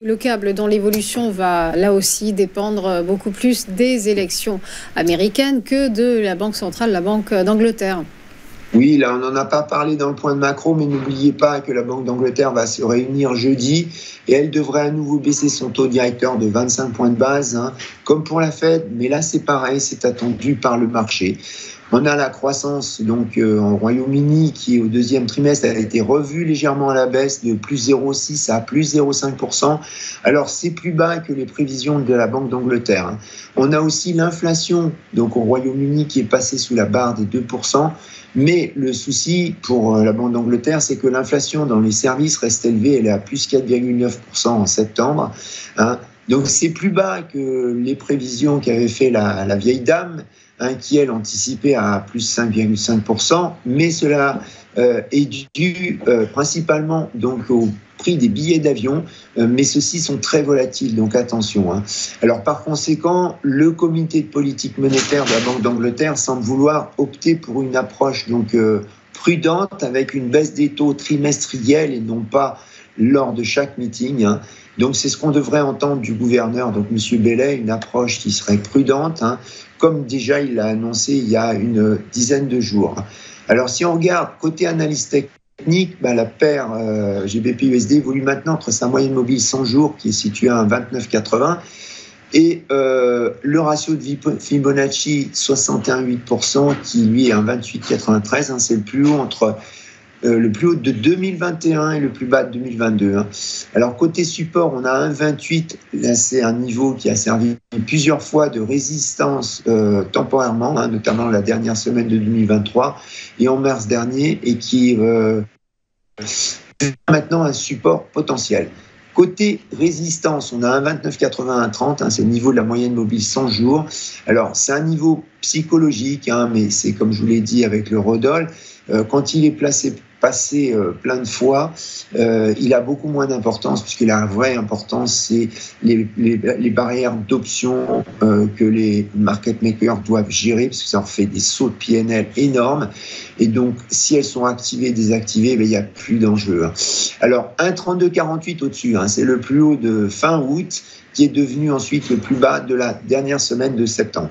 Le câble dans l'évolution va là aussi dépendre beaucoup plus des élections américaines que de la Banque centrale, la Banque d'Angleterre. Oui, là, on n'en a pas parlé dans le point de macro, mais n'oubliez pas que la Banque d'Angleterre va se réunir jeudi et elle devrait à nouveau baisser son taux directeur de 25 points de base, comme pour la Fed. Mais là, c'est pareil, c'est attendu par le marché. On a la croissance donc en Royaume-Uni qui au deuxième trimestre a été revue légèrement à la baisse de plus 0,6 à plus 0,5%. Alors c'est plus bas que les prévisions de la Banque d'Angleterre. On a aussi l'inflation donc au Royaume-Uni qui est passée sous la barre des 2%. Mais le souci pour la Banque d'Angleterre, c'est que l'inflation dans les services reste élevée. Elle est à plus 4,9% en septembre. Donc c'est plus bas que les prévisions qu'avait fait la vieille dame, qui elle anticipait à plus 5,5%, mais cela est dû principalement donc au prix des billets d'avion, mais ceux-ci sont très volatiles, donc attention. Alors par conséquent, le comité de politique monétaire de la Banque d'Angleterre semble vouloir opter pour une approche donc prudente avec une baisse des taux trimestriels et non pas lors de chaque meeting. Donc c'est ce qu'on devrait entendre du gouverneur, donc M. Bellet, une approche qui serait prudente, comme déjà il l'a annoncé il y a une dizaine de jours. Alors si on regarde côté analyse technique, la paire GBP-USD évolue maintenant entre sa moyenne mobile 100 jours qui est située à 29,80 et le ratio de Fibonacci 61,8% qui lui est à 28,93, c'est le plus haut entre le plus haut de 2021 et le plus bas de 2022. Alors côté support, on a 1,28, là c'est un niveau qui a servi plusieurs fois de résistance temporairement, notamment la dernière semaine de 2023 et en mars dernier, et qui est maintenant un support potentiel. Côté résistance, on a 1,29,80, 1,30, c'est le niveau de la moyenne mobile 100 jours. Alors, c'est un niveau psychologique, mais c'est comme je vous l'ai dit avec le Rodol, quand il est passé plein de fois, il a beaucoup moins d'importance, puisque la vraie importance, c'est les barrières d'options que les market makers doivent gérer, parce que ça leur fait des sauts de PNL énormes. Et donc, si elles sont activées, désactivées, il n'y a plus d'enjeu. Alors, 1,32,48 au-dessus, c'est le plus haut de fin août, qui est devenu ensuite le plus bas de la dernière semaine de septembre.